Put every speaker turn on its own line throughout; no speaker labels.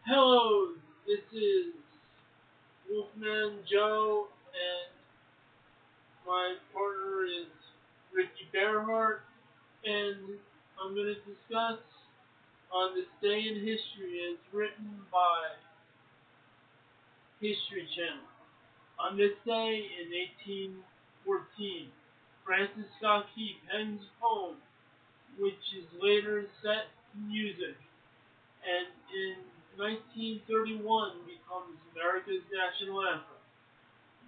Hello, this is Wolfman Joe, and my partner is Ricky Bearhart, and I'm going to discuss on this day in history as written by History Channel. On this day in 1814, Francis Scott Key pens a poem which is later set to music, and in 1931 becomes America's national anthem,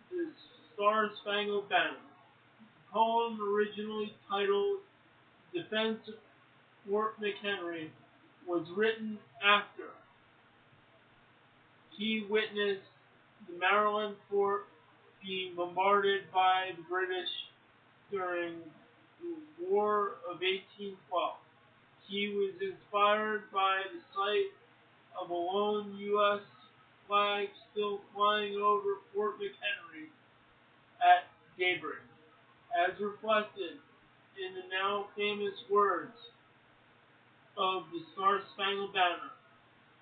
the Star Spangled Banner. The poem, originally titled Defense of Fort McHenry, was written after he witnessed the Maryland fort being bombarded by the British during the War of 1812. He was inspired by the sight of a lone U.S. flag still flying over Fort McHenry at daybreak, as reflected in the now famous words of the Star Spangled Banner,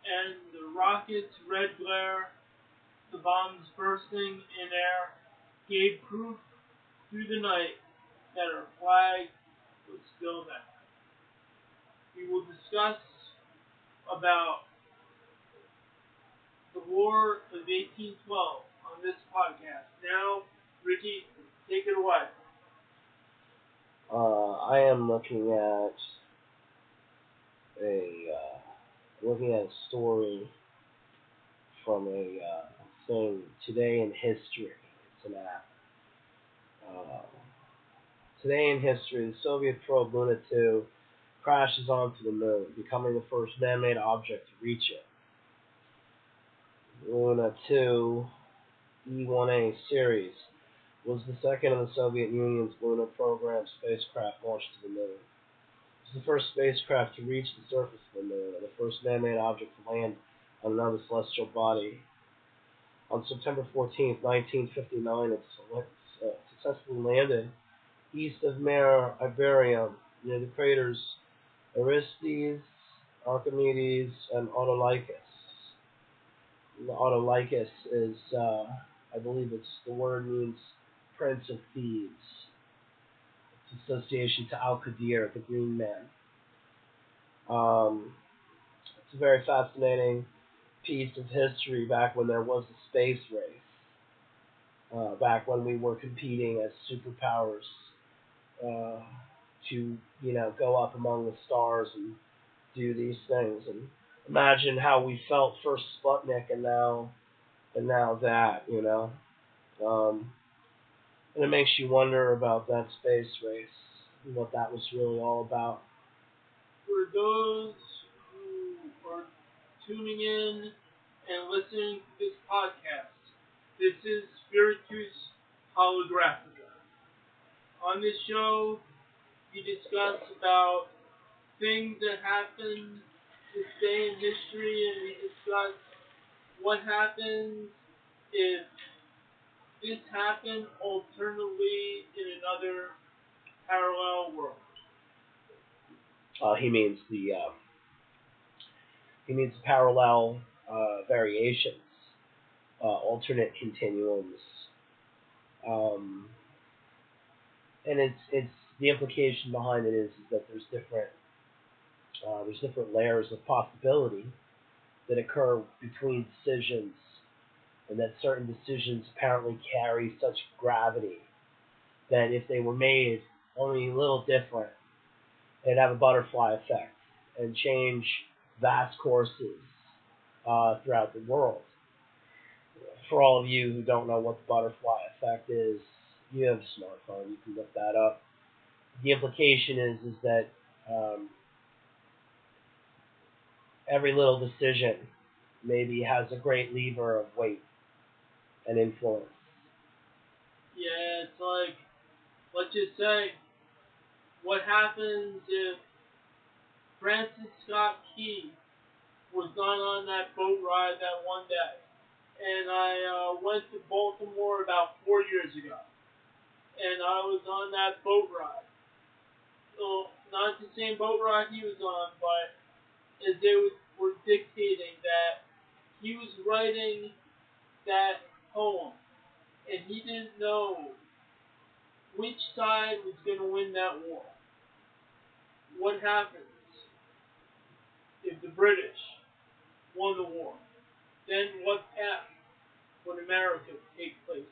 and the rocket's red glare, the bombs bursting in air, gave proof through the night that our flag was still there. We will discuss about the War of 1812 on this podcast. Now, Ricky, take it away.
I am looking at a story from a thing today in history. It's an app. Today in history, the Soviet probe Luna 2 crashes onto the moon, becoming the first man-made object to reach it. Luna 2 E-1A series was the second of the Soviet Union's lunar program spacecraft launched to the moon. It was the first spacecraft to reach the surface of the moon and the first man-made object to land on another celestial body. On September 14, 1959, it successfully landed east of Mare Iberium near the craters Aristes, Archimedes, and Autolycus. Autolycus is, I believe the word means Prince of Thieves. It's association to Al-Qadir, the Green Man. It's a very fascinating piece of history back when there was a space race, back when we were competing as superpowers to, go up among the stars and do these things. And imagine how we felt first Sputnik and now that, and it makes you wonder about that space race and what that was really all about.
For those who are tuning in and listening to this podcast, this is Spiritus Holographica. On this show, we discuss about things that happened this day in history, and we discuss what happens if this happened alternately in another parallel world.
He means the parallel variations, alternate continuums, and it's the implication behind it is that there's different layers of possibility that occur between decisions, and that certain decisions apparently carry such gravity that if they were made only a little different, they'd have a butterfly effect and change vast courses throughout the world. For all of you who don't know what the butterfly effect is, you have a smartphone, you can look that up. The implication is that every little decision maybe has a great lever of weight and influence.
Yeah, it's like, let's just say, what happens if Francis Scott Key was not on that boat ride that one day? And I went to Baltimore about 4 years ago, and I was on that boat ride. So, not the same boat ride he was on, but as they were dictating that he was writing that poem, and he didn't know which side was going to win that war. What happens if the British won the war? Then what path would America take place in?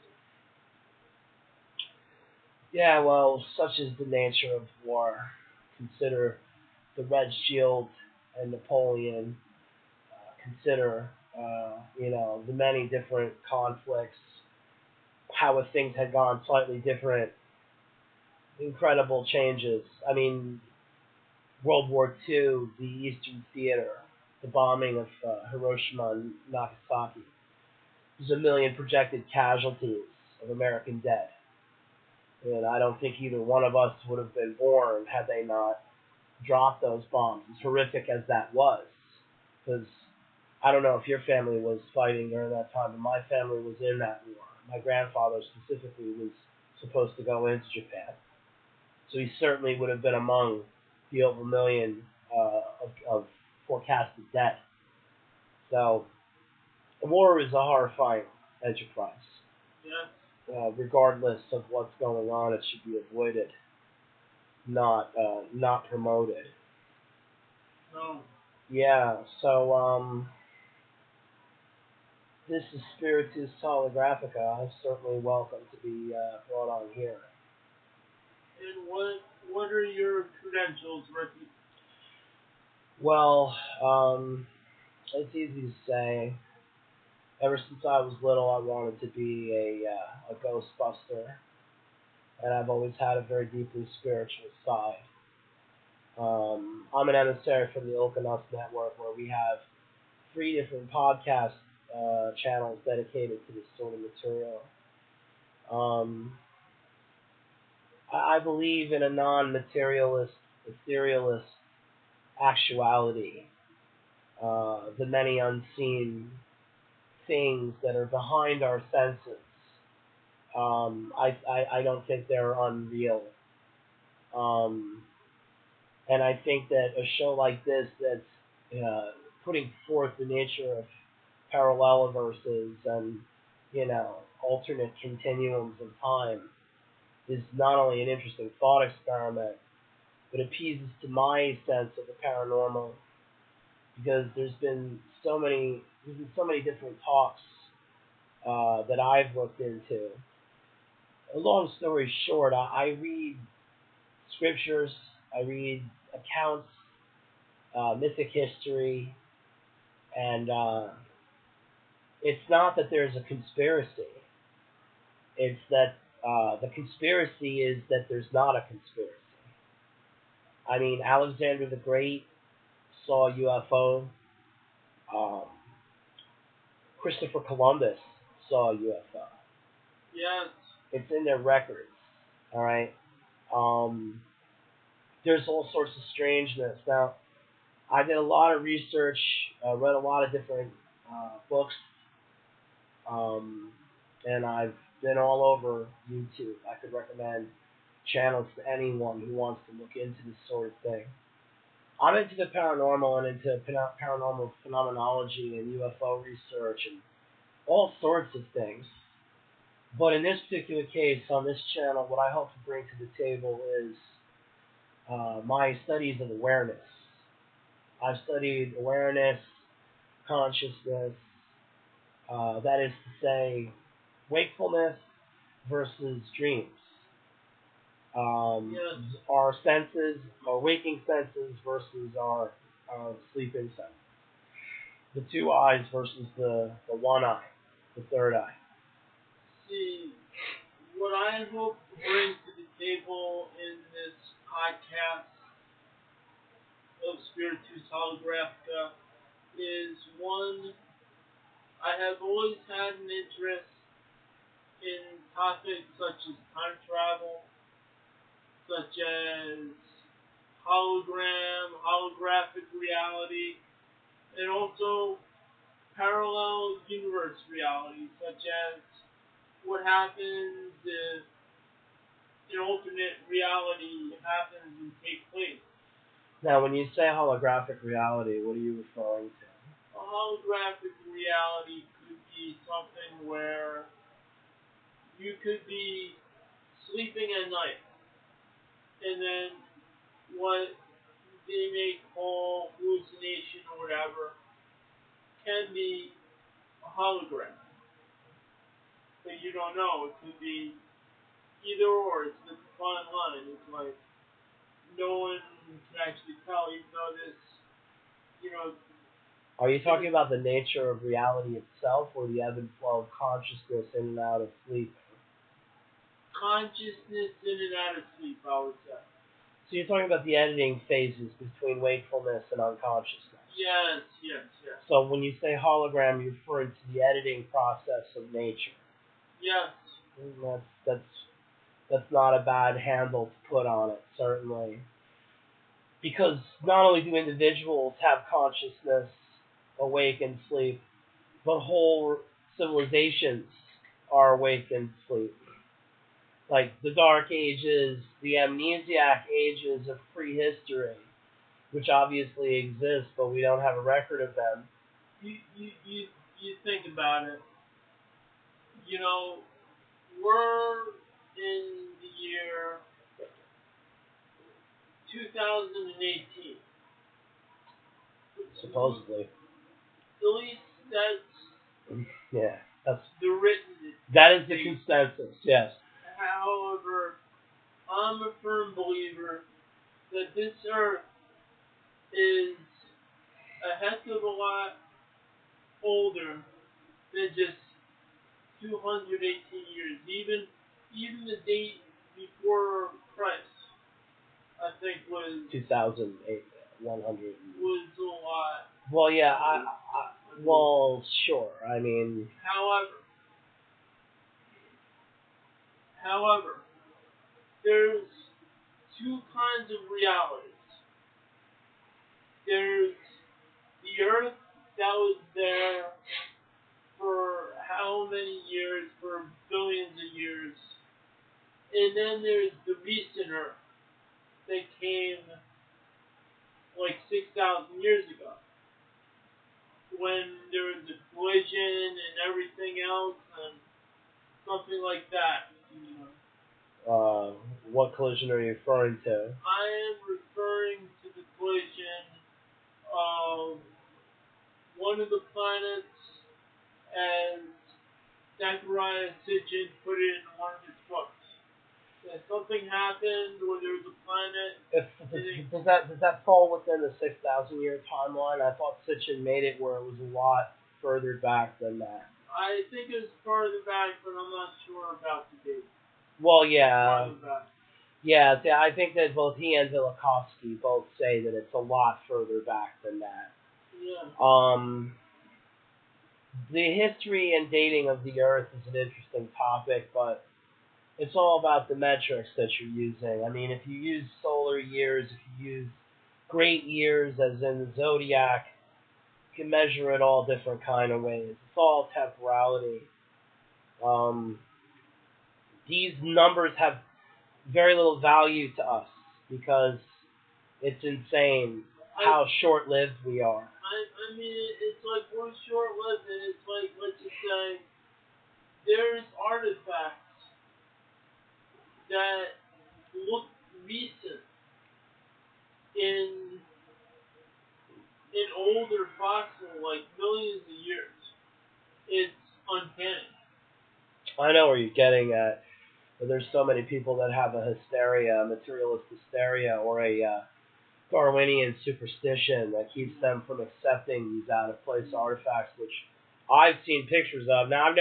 Yeah, well, such is the nature of war. Consider the Red Shield and Napoleon. Consider, the many different conflicts, how if things had gone slightly different, incredible changes. I mean, World War II, the Eastern Theater, the bombing of Hiroshima and Nagasaki. There's a million projected casualties of American dead. And I don't think either one of us would have been born had they not dropped those bombs, as horrific as that was. Because I don't know if your family was fighting during that time, but my family was in that war. My grandfather specifically was supposed to go into Japan. So he certainly would have been among the over a million of forecasted death. So war is a horrifying enterprise.
Yeah.
Regardless of what's going on, it should be avoided, not promoted.
No.
Yeah. So this is Spiritus Holographica. I'm certainly welcome to be brought on here.
And what are your credentials, Ricky?
Well, it's easy to say. Ever since I was little, I wanted to be a Ghostbuster, and I've always had a very deeply spiritual side. I'm an emissary from the Okanus Network, where we have 3 different podcast channels dedicated to this sort of material. I believe in a non-materialist, etherealist actuality, the many unseen things that are behind our senses. I don't think they're unreal. And I think that a show like this that's putting forth the nature of paralleliverses and, alternate continuums of time is not only an interesting thought experiment, but appeases to my sense of the paranormal, because there's been so many different talks that I've looked into. A long story short, I read scriptures, I read accounts, mythic history, and it's not that there's a conspiracy. It's that the conspiracy is that there's not a conspiracy. I mean, Alexander the Great saw a UFO. Christopher Columbus saw a UFO.
Yes.
It's in their records. All right. There's all sorts of strangeness. Now, I did a lot of research, read a lot of different books, and I've been all over YouTube. I could recommend channels to anyone who wants to look into this sort of thing. I'm into the paranormal and into paranormal phenomenology and UFO research and all sorts of things. But in this particular case, on this channel, what I hope to bring to the table is my studies of awareness. I've studied awareness, consciousness, that is to say, wakefulness versus dreams.
Yes.
Our senses, our waking senses versus our sleeping senses. The 2 eyes versus the 1 eye, the 3rd eye.
See, what I hope to bring to the table in this podcast of Spiritus Holographica is, one, I have always had an interest in topics such as time travel, such as holographic reality, and also parallel universe reality, such as what happens if an alternate reality happens and takes place.
Now, when you say holographic reality, what are you referring to?
A holographic reality reality could be something where you could be sleeping at night, and then what they may call hallucination or whatever can be a hologram. But you don't know. It could be either or. It's the fine line. It's like no one can actually tell, even though this, you know.
Are you talking about the nature of reality itself, or the ebb and flow of consciousness in and out of sleep?
Consciousness in and out of sleep, I would say.
So you're talking about the editing phases between wakefulness and unconsciousness.
Yes.
So when you say hologram, you're referring to the editing process of nature.
Yes.
That's not a bad handle to put on it, certainly. Because not only do individuals have consciousness awake in sleep, but whole civilizations are awake in sleep. Like the Dark Ages, the amnesiac ages of prehistory, which obviously exist, but we don't have a record of them.
You think about it. You know, we're in the year 2018.
Supposedly.
At least that's the written.
That is the consensus. Yes.
However, I'm a firm believer that this Earth is a heck of a lot older than just 218 years. Even the date before Christ, I think was
2008, 100.
Was a lot.
Well, yeah. Well, sure. I mean.
However, there's two kinds of realities. There's the Earth that was there for how many years, for billions of years, and then there's the recent Earth that came like 6,000 years ago, when there was a collision and everything else, and something like that. You know.
What collision are you referring to?
I am referring to the collision of one of the planets, as Zachariah Sitchin put it in one of his books. That something happened where there was a planet.
Does that fall within the 6,000 year timeline? I thought Sitchin made it where it was a lot further back than that.
I think it was farther back, but I'm not sure about the date.
Well, yeah. Yeah, I think that both he and Velikovsky both say that it's a lot further back than that.
Yeah.
The history and dating of the Earth is an interesting topic, but it's all about the metrics that you're using. I mean, if you use solar years, if you use great years, as in the zodiac, you can measure it all different kind of ways. It's all temporality. These numbers have very little value to us because it's insane how short-lived we are.
I mean, it's like we're short-lived, and it's like, let's just say, there's artifacts that look recent in older fossil, like millions of years. It's uncanny.
I know where you're getting at. But there's so many people that have a hysteria, a materialist hysteria, or a Darwinian superstition that keeps them from accepting these out-of-place artifacts, which I've seen pictures of. Now, I've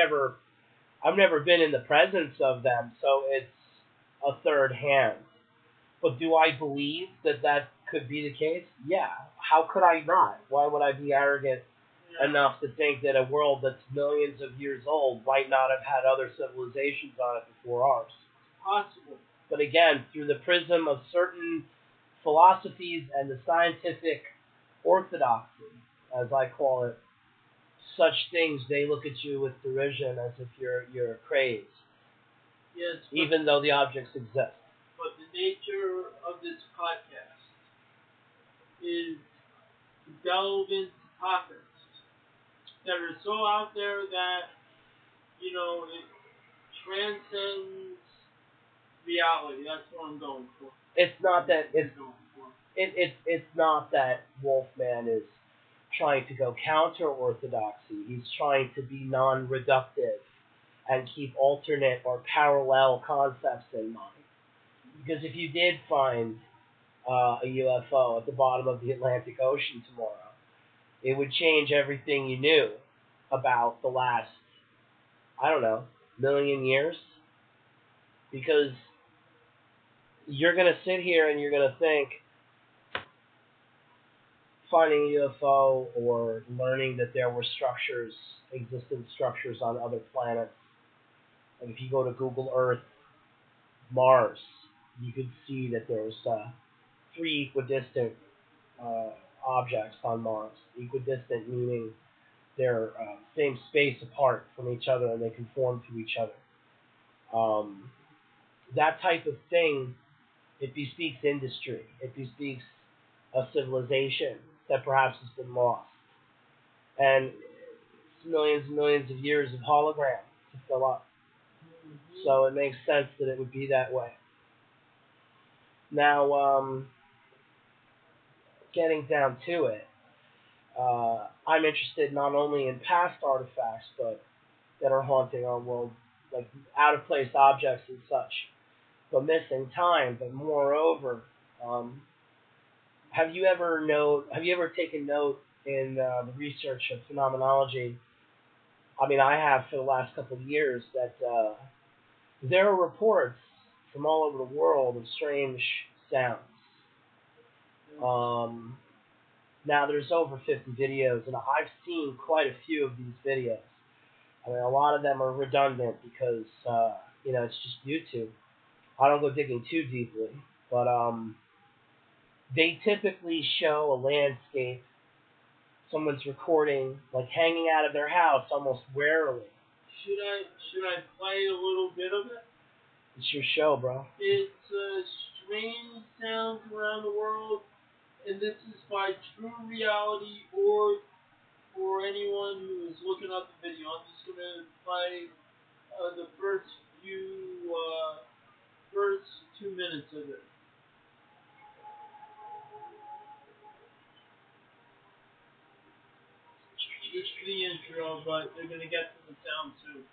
never been in the presence of them, so it's a third hand. But do I believe that could be the case? Yeah. How could I not? Why would I be arrogant enough to think that a world that's millions of years old might not have had other civilizations on it before ours?
Possible.
But again, through the prism of certain philosophies and the scientific orthodoxy, as I call it, such things, they look at you with derision as if you're crazed.
Yes.
Even though the objects exist.
But the nature of this podcast is to delve into topics that are so out there that, you know, it transcends reality. That's what I'm going for.
It's not that
That's what I'm going for.
it's not that Wolfman is trying to go counter orthodoxy. He's trying to be non-reductive and keep alternate or parallel concepts in mind. Because if you did find a UFO at the bottom of the Atlantic Ocean tomorrow, it would change everything you knew about the last, I don't know, million years. Because you're going to sit here and you're going to think finding a UFO or learning that there were structures, existent structures on other planets. And if you go to Google Earth, Mars, you could see that there's 3 equidistant objects on Mars. Equidistant meaning they're same space apart from each other and they conform to each other. That type of thing, it bespeaks industry. It bespeaks a civilization that perhaps has been lost. And it's millions and millions of years of holograms to fill up. So it makes sense that it would be that way. Now, getting down to it, I'm interested not only in past artifacts, but that are haunting our world, like out-of-place objects and such, but missing time. But moreover, have you ever taken note in the research of phenomenology? I mean, I have for the last couple of years that there are reports from all over the world of strange sounds. Now, there's over 50 videos, and I've seen quite a few of these videos. I mean, a lot of them are redundant because, it's just YouTube. I don't go digging too deeply, but they typically show a landscape, someone's recording, like hanging out of their house almost warily.
Should I play a little bit of it?
It's your show, bro.
It's strange sounds around the world, and this is by True Reality or for anyone who is looking up the video. I'm just going to play the first 2 minutes of it. Just for the intro, but they're going to get to the sound soon.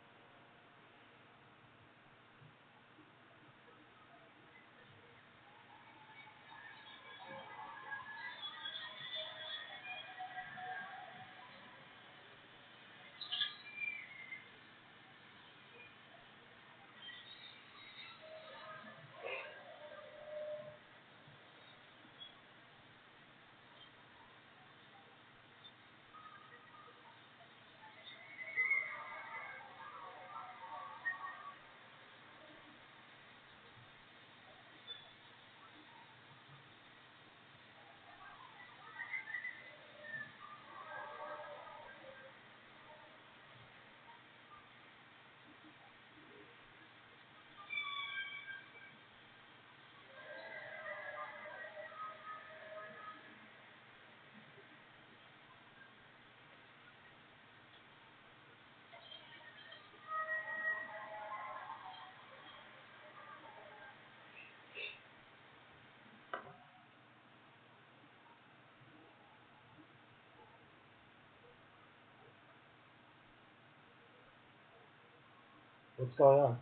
What's going on?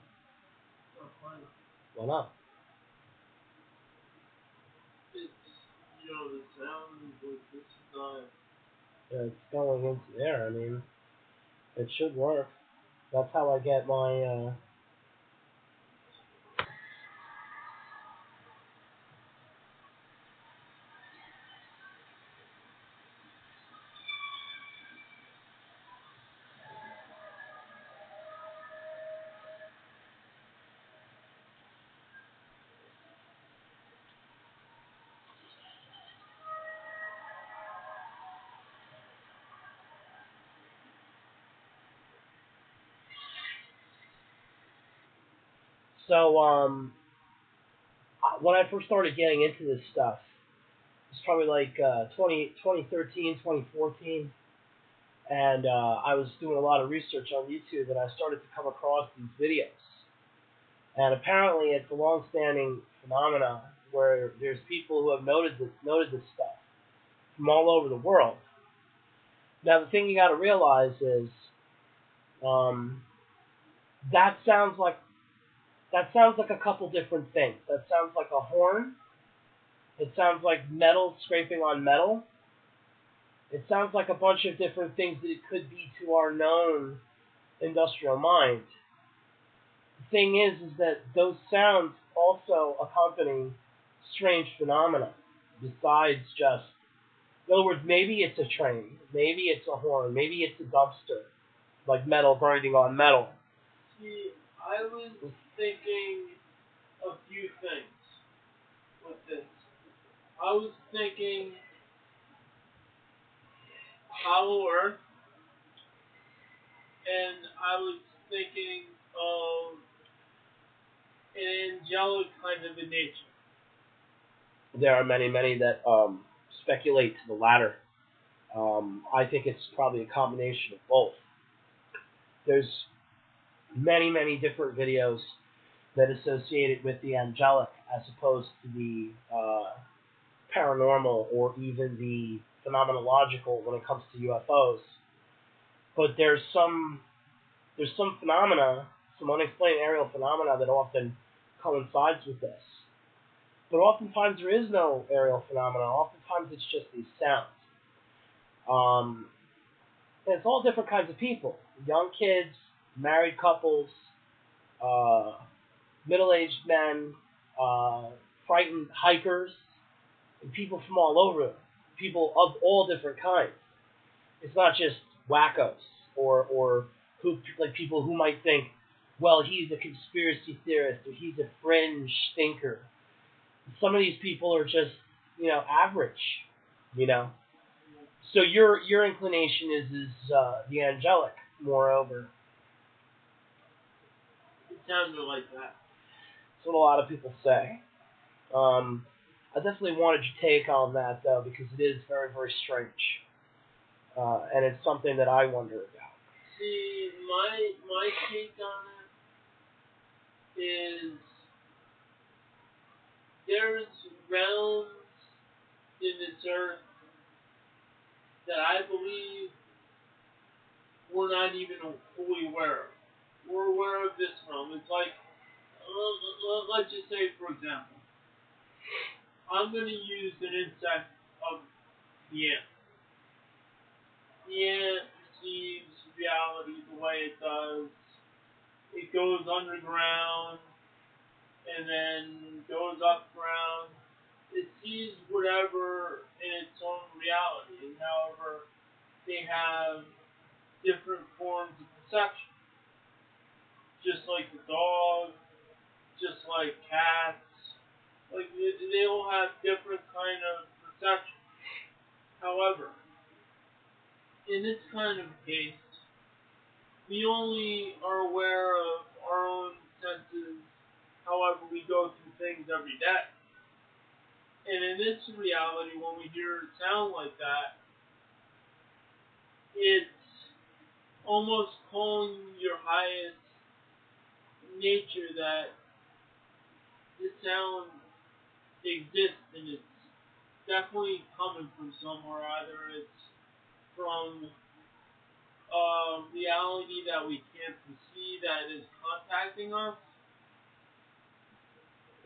Oh, fine.
Why not?
It's, the sound, this is not...
Yeah, it's going into there. I mean, it should work. That's how I get my, So, when I first started getting into this stuff, it's probably like 2013, 2014. And I was doing a lot of research on YouTube, and I started to come across these videos. And apparently, it's a long-standing phenomena where there's people who have noted this stuff from all over the world. Now, the thing you got to realize is that sounds like a couple different things. That sounds like a horn. It sounds like metal scraping on metal. It sounds like a bunch of different things that it could be to our known industrial mind. The thing is that those sounds also accompany strange phenomena besides just, in other words, maybe it's a train, maybe it's a horn, maybe it's a dumpster, like metal grinding on metal.
See, I was thinking a few things with this. I was thinking Hollow Earth, and I was thinking of an angelic kind of a nature.
There are many that speculate to the latter. I think it's probably a combination of both. There's many different videos that associate it with the angelic as opposed to the paranormal or even the phenomenological when it comes to UFOs. But there's some phenomena, some unexplained aerial phenomena that often coincides with this. But oftentimes there is no aerial phenomena. Oftentimes it's just these sounds. And it's all different kinds of people. Young kids, married couples, middle-aged men, frightened hikers, and people from all over. People of all different kinds. It's not just wackos or who, like people who might think, well, he's a conspiracy theorist or he's a fringe thinker. Some of these people are just, average, So your inclination is the angelic, moreover.
It sounded like that.
That's what a lot of people say. I definitely wanted your take on that, though, because it is very, very strange. And it's something that I wonder about.
See, my take on it is there's realms in this earth that I believe we're not even fully aware of. We're aware of this realm. It's like, let's just say, for example, I'm going to use an insect of the ant. The ant perceives reality the way it does. It goes underground and then goes up ground. It sees whatever in its own reality. And however, they have different forms of perception. Just like the dog, just like cats. Like, they all have different kind of perception. However, in this kind of case, we only are aware of our own senses, however we go through things every day. And in this reality, when we hear a sound like that, it's almost calling your highest nature that this sound exists, and it's definitely coming from somewhere. Either it's from reality that we can't see that is contacting us,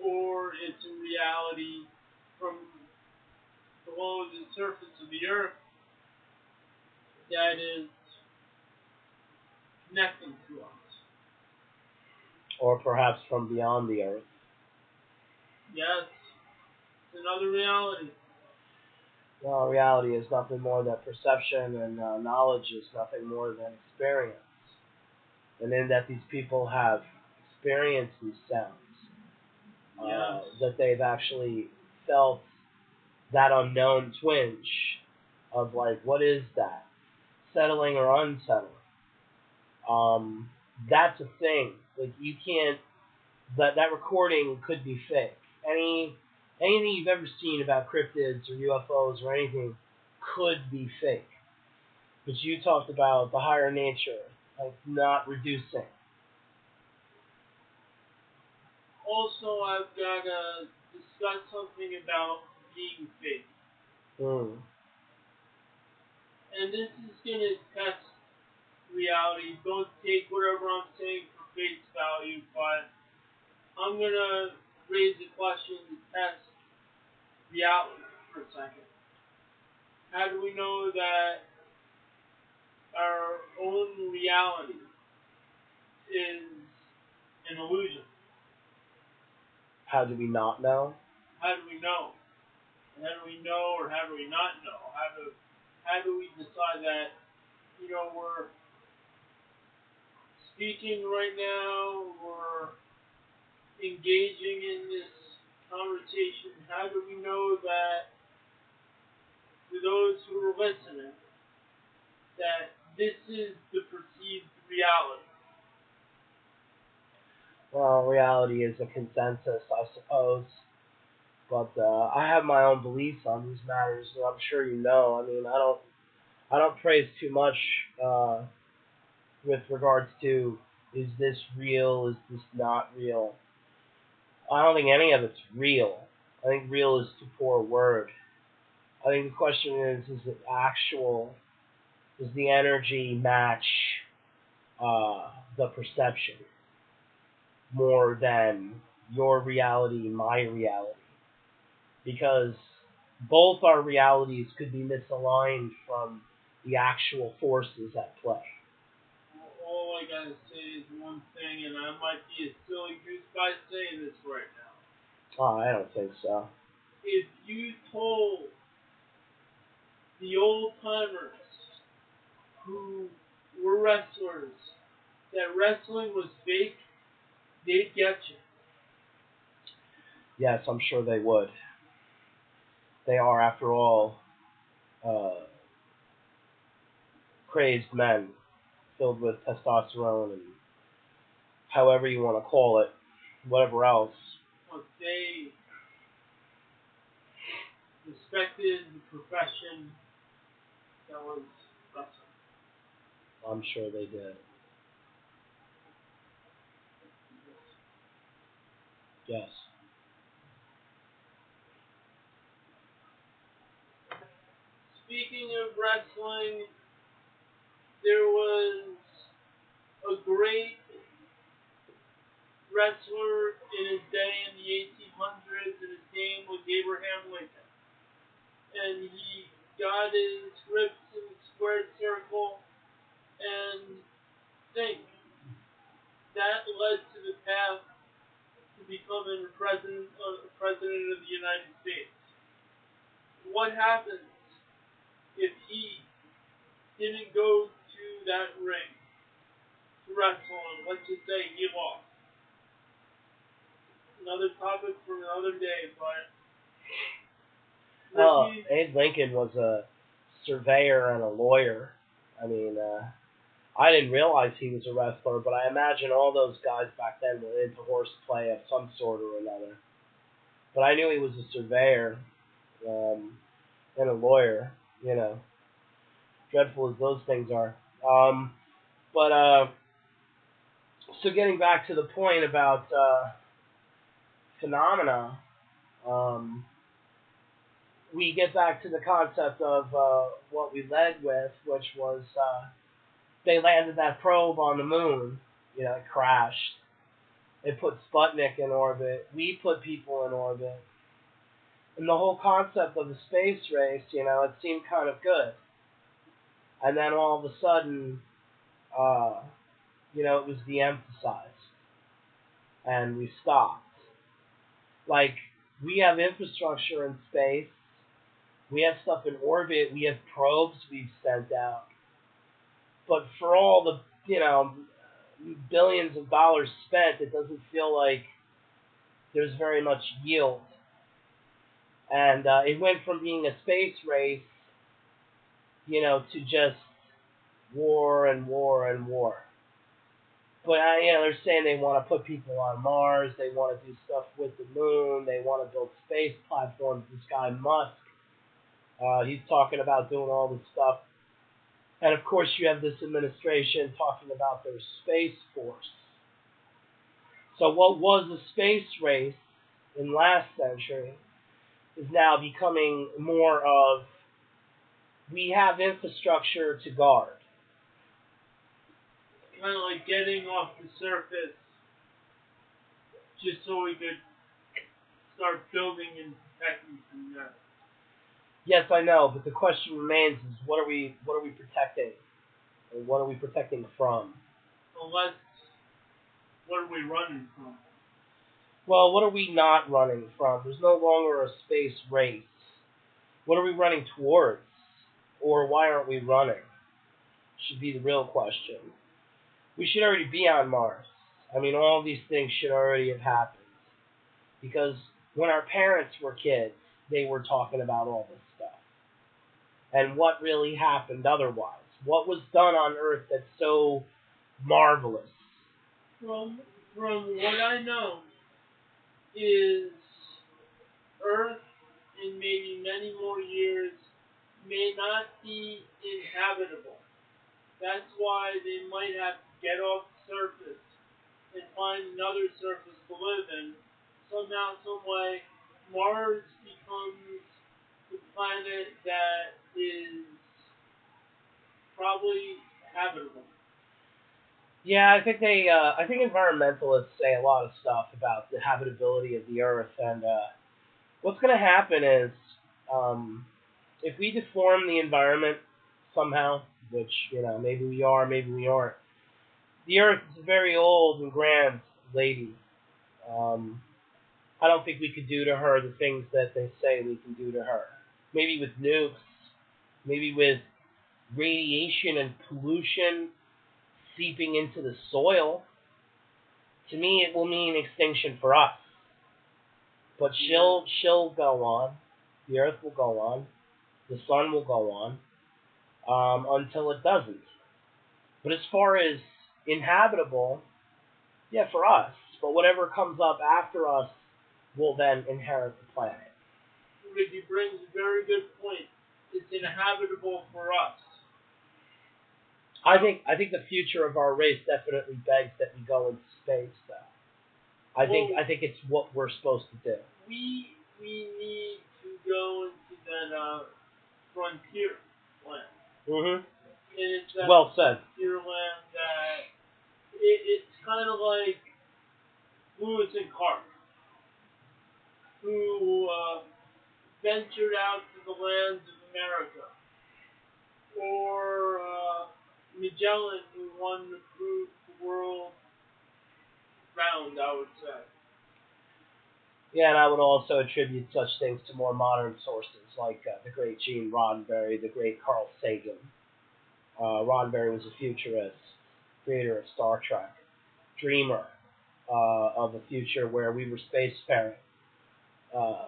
or it's a reality from below the surface of the earth that is connecting to us.
Or perhaps from beyond the earth.
Yes, it's another reality.
Well, reality is nothing more than perception, and knowledge is nothing more than experience. And in that these people have experienced these sounds, that they've actually felt that unknown twinge of like, what is that? Settling or unsettling. That's a thing. Like, you can't, that recording could be fake. Anything you've ever seen about cryptids or UFOs or anything could be fake. But you talked about the higher nature, like not reducing.
Also, I've got to discuss something about being fake.
Mm.
And this is going to test reality. Don't take whatever I'm saying for face value, but I'm going to raise a question to test reality for a second. How do we know that our own reality is an illusion?
How do we not know?
How do we know? How do we know, or how do we not know? How do we decide that, we're speaking right now, we're engaging in this conversation? How do we know that, to those who are listening, that this is the perceived reality?
Well, reality is a consensus, I suppose. But I have my own beliefs on these matters, and I'm sure you know. I mean, I don't praise too much with regards to is this real, is this not real. I don't think any of it's real. I think real is too poor a word. I think the question is it actual? Does the energy match the perception more than your reality, my reality? Because both our realities could be misaligned from the actual forces at play.
All I gotta say is one thing, and I might be a silly goose by saying this right now.
Oh, I don't think so.
If you told the old timers who were wrestlers that wrestling was fake, they'd get you.
Yes, I'm sure they would. They are, after all, crazed men filled with testosterone and however you want to call it, whatever else.
But they respected the profession that was wrestling.
I'm sure they did. Yes.
Speaking of wrestling, there was a great wrestler in his day in the 1800s, and his name was Abraham Lincoln. And he got his ribs in a squared circle, and think that led to the path to becoming president of the United States. What happens if he didn't go to that ring to wrestle, and let's just say he lost? Another topic for another day, but
Abe Lincoln was a surveyor and a lawyer. I mean, I didn't realize he was a wrestler, but I imagine all those guys back then were into horseplay of some sort or another. But I knew he was a surveyor and a lawyer, dreadful as those things are. So getting back to the point about phenomena, we get back to the concept of what we led with, which was they landed that probe on the moon. It crashed. They put Sputnik in orbit. We put people in orbit. And the whole concept of the space race, it seemed kind of good. And then all of a sudden, it was de-emphasized. And we stopped. Like, we have infrastructure in space. We have stuff in orbit. We have probes we've sent out. But for all the, billions of dollars spent, it doesn't feel like there's very much yield. And it went from being a space race, to just war and war and war. But, they're saying they want to put people on Mars. They want to do stuff with the moon. They want to build space platforms. This guy Musk, he's talking about doing all this stuff. And of course you have this administration talking about their Space Force. So what was a space race in last century is now becoming more of, we have infrastructure to guard.
Kind of like getting off the surface just so we could start building and protecting from there.
Yes, I know, but the question remains: is what are we protecting, or what are we protecting from?
Unless, what are we running from?
Well, what are we not running from? There's no longer a space race. What are we running towards, or why aren't we running? Should be the real question. We should already be on Mars. I mean, all these things should already have happened. Because when our parents were kids, they were talking about all this stuff. And what really happened otherwise? What was done on Earth that's so marvelous?
From what I know, is Earth in maybe many more years may not be inhabitable. That's why they might have to get off the surface and find another surface to live in. Somehow, some way, Mars becomes the planet that is probably habitable.
Yeah, I think I think environmentalists say a lot of stuff about the habitability of the Earth, and what's going to happen is, if we deform the environment somehow, which maybe we are, maybe we aren't. The Earth is a very old and grand lady. I don't think we could do to her the things that they say we can do to her. Maybe with nukes, maybe with radiation and pollution seeping into the soil. To me, it will mean extinction for us. But she'll go on. The Earth will go on. The sun will go on until it doesn't. But as far as inhabitable, yeah, for us. But whatever comes up after us will then inherit the planet.
Ricky brings a very good point. It's inhabitable for us.
I think the future of our race definitely begs that we go into space, though. I think it's what we're supposed to do.
We need to go into that frontier land.
Mm-hmm.
And it's that
Well said.
frontier land that it's kind of like Lewis and Clark, who ventured out to the lands of America, or Magellan, who won the world round, I would say.
Yeah, and I would also attribute such things to more modern sources, like the great Gene Roddenberry, the great Carl Sagan. Roddenberry was a futurist, creator of Star Trek, dreamer of a future where we were spacefaring.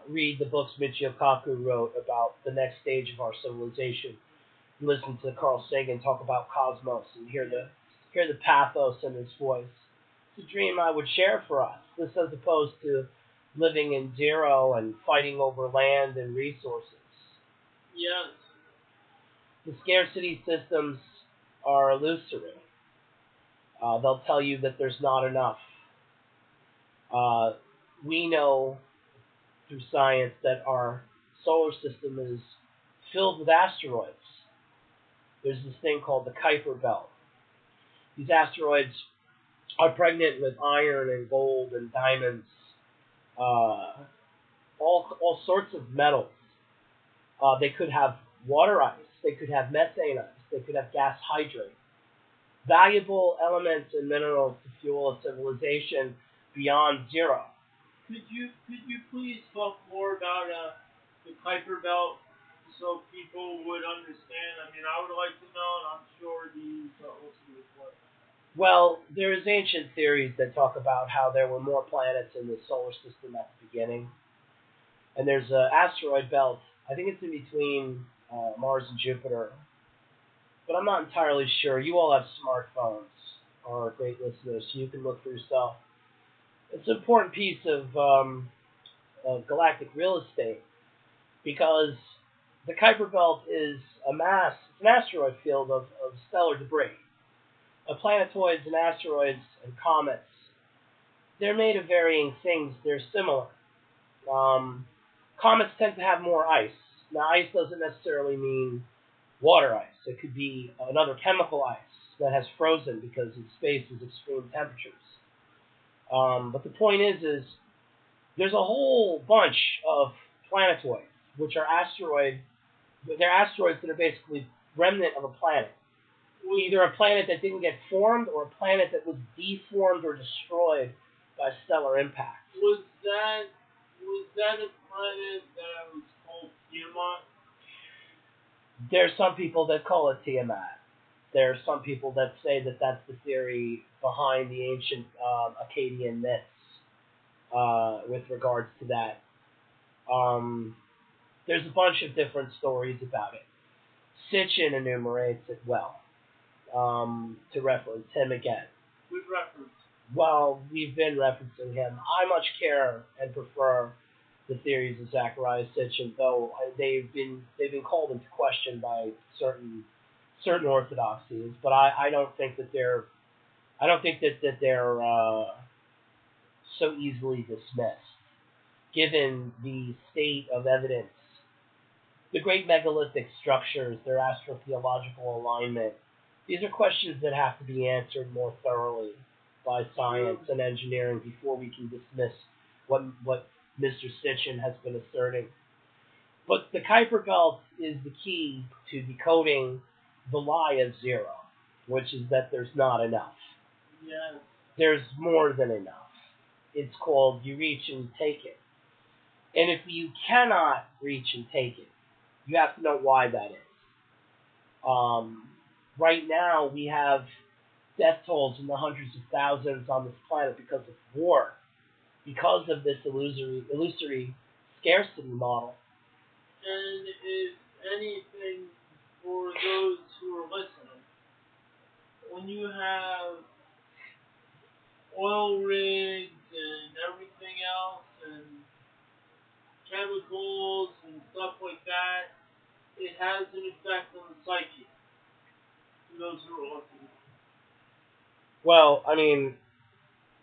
Read the books Michio Kaku wrote about the next stage of our civilization. Listen to Carl Sagan talk about cosmos and hear the pathos in his voice. It's a dream I would share for us. This as opposed to living in zero and fighting over land and resources.
Yes.
The scarcity systems are illusory. They'll tell you that there's not enough. We know through science that our solar system is filled with asteroids. There's this thing called the Kuiper Belt. These asteroids are pregnant with iron and gold and diamonds, all sorts of metals. They could have water ice. They could have methane ice. They could have gas hydrate. Valuable elements and minerals to fuel a civilization beyond zero.
Could you please talk more about the Kuiper Belt so people would understand? I mean, I would like to know, and I'm sure the listeners would.
Well, there's ancient theories that talk about how there were more planets in the solar system at the beginning. And there's an asteroid belt, I think it's in between Mars and Jupiter. But I'm not entirely sure. You all have smartphones, or great listeners, so you can look for yourself. It's an important piece of galactic real estate because the Kuiper Belt is a mass, it's an asteroid field of stellar debris. Planetoids and asteroids and comets, they're made of varying things. They're similar. Comets tend to have more ice. Now, ice doesn't necessarily mean water ice. It could be another chemical ice that has frozen because in space is extreme temperatures. But the point is there's a whole bunch of planetoids, which are they're asteroids that are basically remnant of a planet. Either a planet that didn't get formed or a planet that was deformed or destroyed by stellar impact.
Was that a planet that was called Tiamat?
There's some people that call it Tiamat. There are some people that say that that's the theory behind the ancient Akkadian myths with regards to that. There's a bunch of different stories about it. Sitchin enumerates it well, to reference him again.
Good reference.
Well, we've been referencing him. I much care and prefer the theories of Zecharia Sitchin, though they've been called into question by certain orthodoxies. But I don't think that they're so easily dismissed, given the state of evidence, the great megalithic structures, their astrotheological alignment. These are questions that have to be answered more thoroughly by science and engineering before we can dismiss what Mr. Sitchin has been asserting. But the Kuiper Belt is the key to decoding the lie of zero, which is that there's not enough.
Yes.
There's more than enough. It's called you reach and take it. And if you cannot reach and take it, you have to know why that is. Right now, we have death tolls in the hundreds of thousands on this planet because of war, because of this illusory scarcity model.
And if anything, for those who are listening, when you have oil rigs and everything else and chemicals and stuff like that, it has an effect on the psyche for those who are listening.
Well, I mean,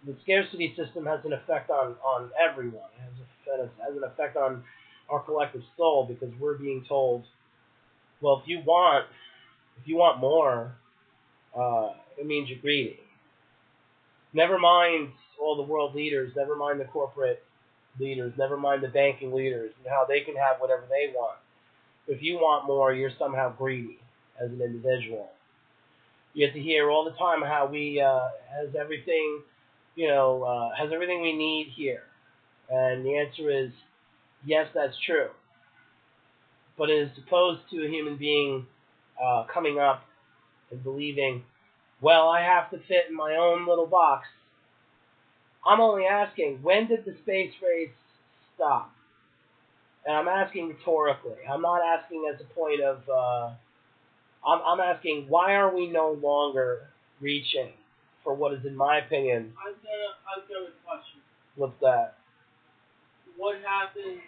the scarcity system has an effect on everyone. It has an effect on our collective soul, because we're being told, well, if you want more, it means you're greedy. Never mind all the world leaders, never mind the corporate leaders, never mind the banking leaders and how they can have whatever they want. If you want more, you're somehow greedy as an individual. You have to hear all the time how we has everything we need here. And the answer is, yes, that's true. But as opposed to a human being coming up and believing, well, I have to fit in my own little box, I'm only asking, when did the space race stop? And I'm asking rhetorically. I'm not asking as a point of... I'm asking, why are we no longer reaching for what is, in my opinion...
I've got a question.
What's that?
What happens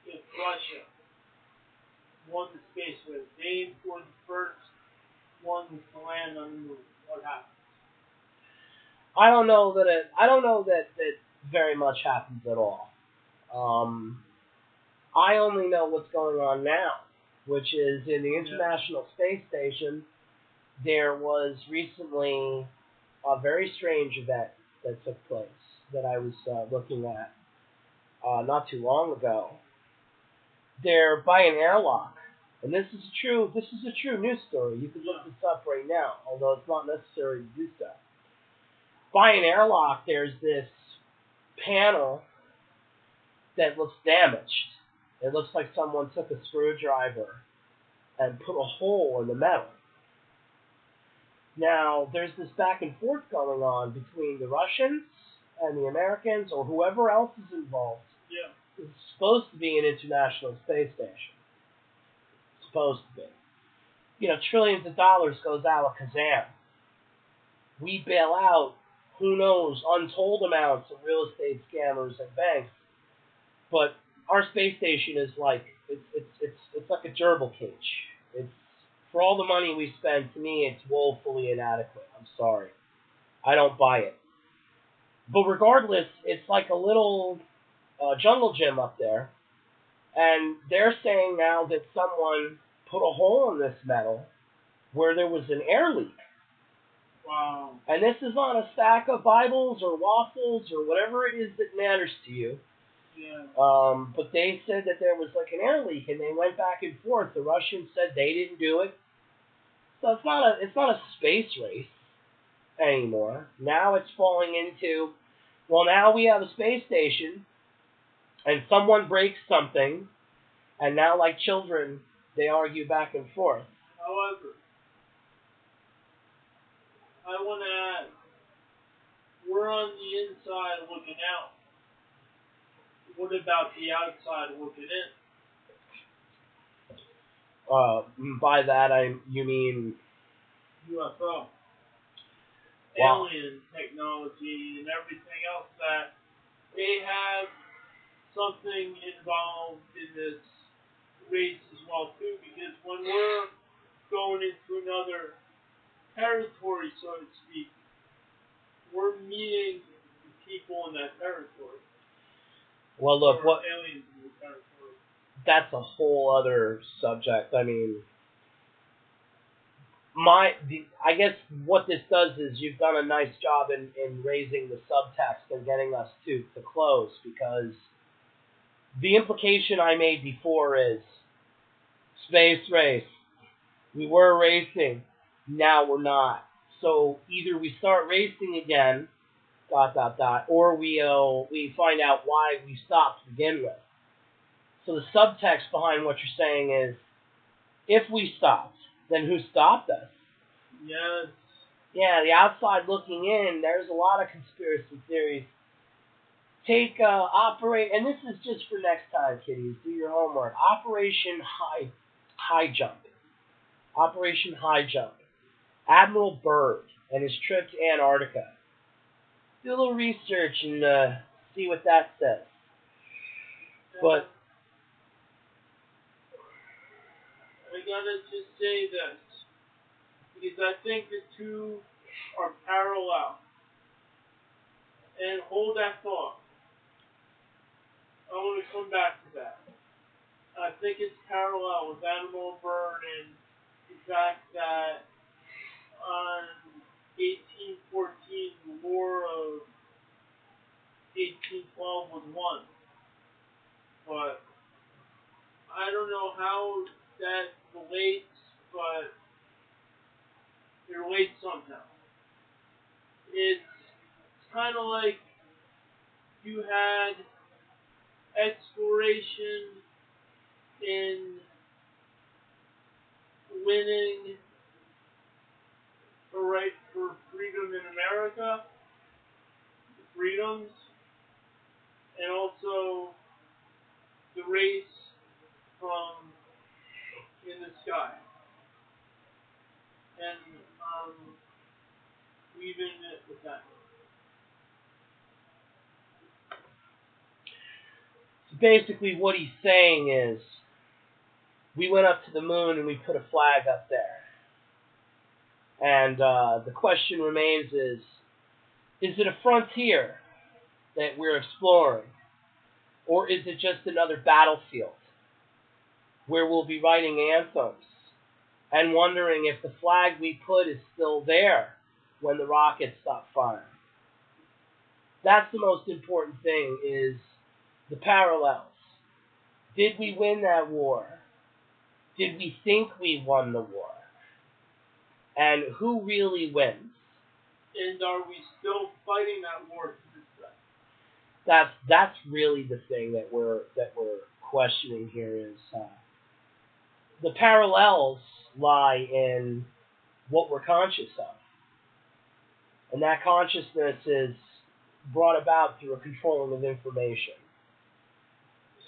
if Russia won the space race? They were the first ones to land on the moon. What happens?
I don't know that very much happens at all. I only know what's going on now, which is in the International Space Station, there was recently a very strange event that took place that I was looking at not too long ago. They're by an airlock, and this is a true news story. You can look this up right now, although it's not necessary to do so. By an airlock, there's this panel that looks damaged. It looks like someone took a screwdriver and put a hole in the metal. Now, there's this back and forth going on between the Russians and the Americans, or whoever else is involved.
Yeah.
It's supposed to be an international space station. It's supposed to be. Trillions of dollars goes alakazam. We bail out, who knows, untold amounts of real estate scammers and banks. But our space station is like, it's like a gerbil cage. It's For all the money we spend, to me, it's woefully inadequate. I'm sorry. I don't buy it. But regardless, it's like a little jungle gym up there. And they're saying now that someone put a hole in this metal where there was an air leak.
Wow.
And this is on a stack of Bibles or waffles or whatever it is that matters to you.
Yeah.
But they said that there was like an air leak, and they went back and forth. The Russians said they didn't do it. So it's not a space race anymore. Now it's falling into, well, now we have a space station, and someone breaks something, and now, like children, they argue back and forth.
However, I want to add, we're on the inside looking out. What about the outside looking in?
By that, you mean
UFO.
Wow.
Alien technology and everything else that they have something involved in this race as well too, because when we're going into another territory, so to speak, we're meeting the people in that territory.
Well, look,
or aliens in the territory.
That's a whole other subject. I mean, I guess what this does is you've done a nice job in raising the subtext and getting us to close, because the implication I made before is space race. We were racing, now we're not. So either we start racing again, ... or we find out why we stopped to begin with. So the subtext behind what you're saying is, if we stopped, then who stopped us?
Yes.
Yeah, the outside looking in, there's a lot of conspiracy theories. Take and this is just for next time, kiddies. Do your homework. Operation High Jump. Operation High Jump. Admiral Byrd and his trip to Antarctica. Do a little research and see what that says. But
I gotta just say this, because I think the two are parallel. And hold that thought. I want to come back to that. I think it's parallel with Admiral Byrd and the fact that on 1814, the War of 1812 was won. But I don't know how that relates, but it relates somehow. It's kind of like you had exploration in winning the right for freedom in America, freedoms, and also the race from in the sky. And leaving it with that.
So basically what he's saying is, we went up to the moon and we put a flag up there. And the question remains is it a frontier that we're exploring? Or is it just another battlefield where we'll be writing anthems and wondering if the flag we put is still there when the rockets stop firing? That's the most important thing, is the parallels. Did we win that war? Did we think we won the war? And who really wins?
And are we still fighting that war to this day?
That's really the thing that we're questioning here, is the parallels lie in what we're conscious of. And that consciousness is brought about through a controlling of information.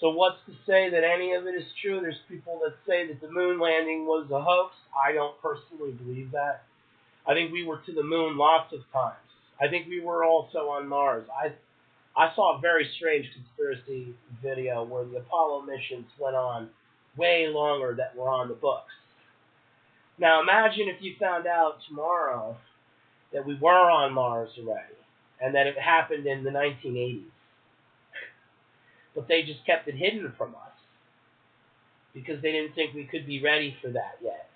So what's to say that any of it is true? There's people that say that the moon landing was a hoax. I don't personally believe that. I think we were to the moon lots of times. I think we were also on Mars. I saw a very strange conspiracy video where the Apollo missions went on way longer than were on the books. Now imagine if you found out tomorrow that we were on Mars already, and that it happened in the 1980s, but they just kept it hidden from us because they didn't think we could be ready for that yet.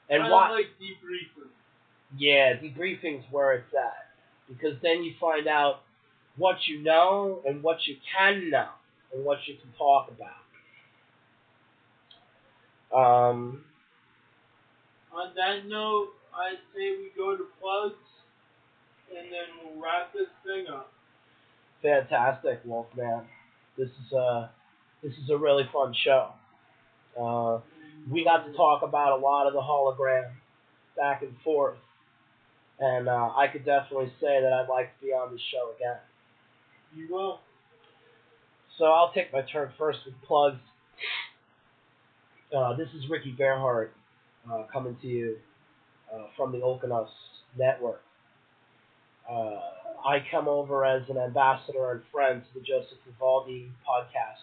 And
I like debriefing.
Yeah, debriefing's where it's at, because then you find out what you know and what you can know and what you can talk about.
On that note, I say we go to plugs, and then we'll wrap this thing up.
Fantastic, Wolfman. This is a really fun show. We got to talk about a lot of the hologram back and forth, and I could definitely say that I'd like to be on this show again.
You will.
So I'll take my turn first with plugs. This is Ricky Bearhart coming to you from the Okeanos Network. I come over as an ambassador and friend to the Joseph Vivaldi podcast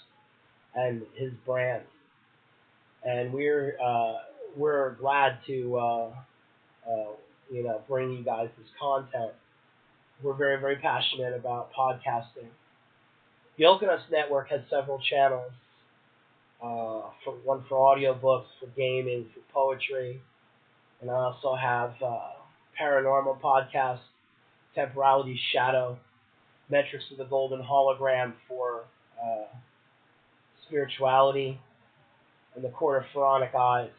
and his brand, and we're glad to bring you guys this content. We're very, very passionate about podcasting. The Okeanos Network has several channels. One for audiobooks, for gaming, for poetry, and I also have paranormal podcasts, Temporality Shadow, Metrics of the Golden Hologram for spirituality, and the Court of Pharaonic Eyes.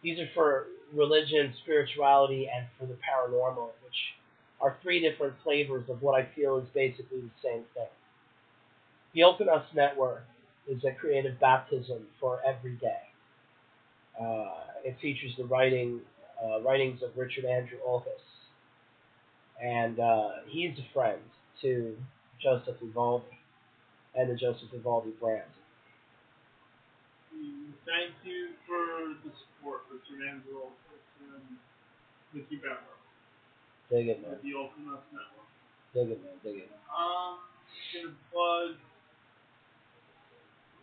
These are for religion, spirituality, and for the paranormal, which are three different flavors of what I feel is basically the same thing. The Okeanos Network is a creative baptism for every day. It features the writings of Richard Andrew Olkis, and he's a friend to Joseph Vivaldi and the Joseph Vivaldi brand.
Thank you for the support, Richard Andrew Olkis and Ricky Bearhart.
Dig it, man.
The Okeanos Network.
Dig it, man. Dig it.
Gonna plug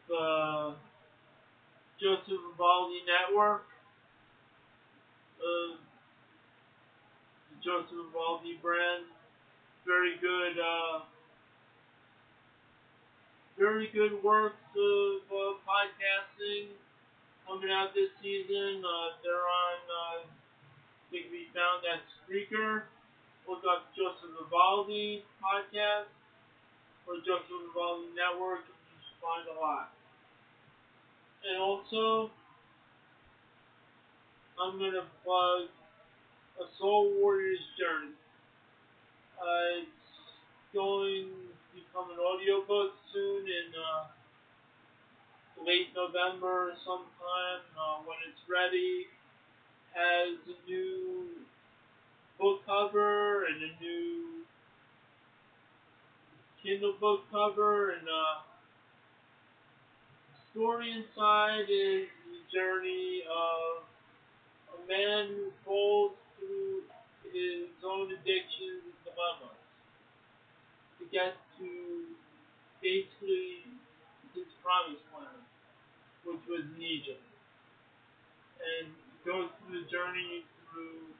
the Joseph Vivaldi Network, the Joseph Vivaldi brand. Very good works of podcasting coming out this season. They're on, they can be found at Spreaker. Look up Joseph Vivaldi podcast or Joseph Vivaldi Network, and you should find a lot. And also, I'm going to plug A Soul Warrior's Journey. It's going to become an audiobook soon in late November sometime when it's ready. Has a new book cover and a new Kindle book cover, and story inside is the journey of a man who falls through his own addictions and dilemmas to get to basically his promised land, which was in Egypt. And he goes through the journey through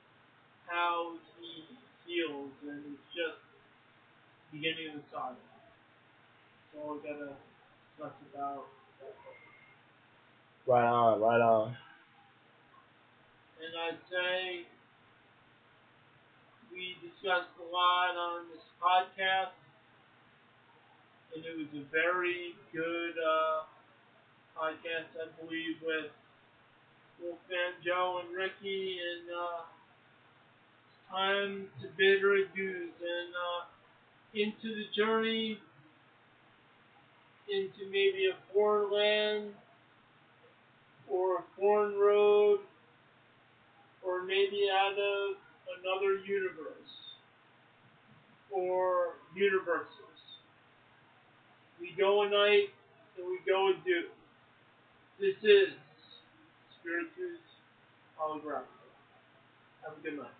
how he heals, and it's just the beginning of the saga. That's all I gotta talk about.
Right on, right on.
And I'd say we discussed a lot on this podcast, and it was a very good podcast, I believe, with Wolfman Joe and Ricky, and it's time to bid our adieus and into the journey into maybe a foreign land or a foreign road, or maybe out of another universe or universes. We go a night and we go a do. This is Spiritus Holographica. Have a good night.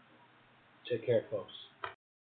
Take care, folks.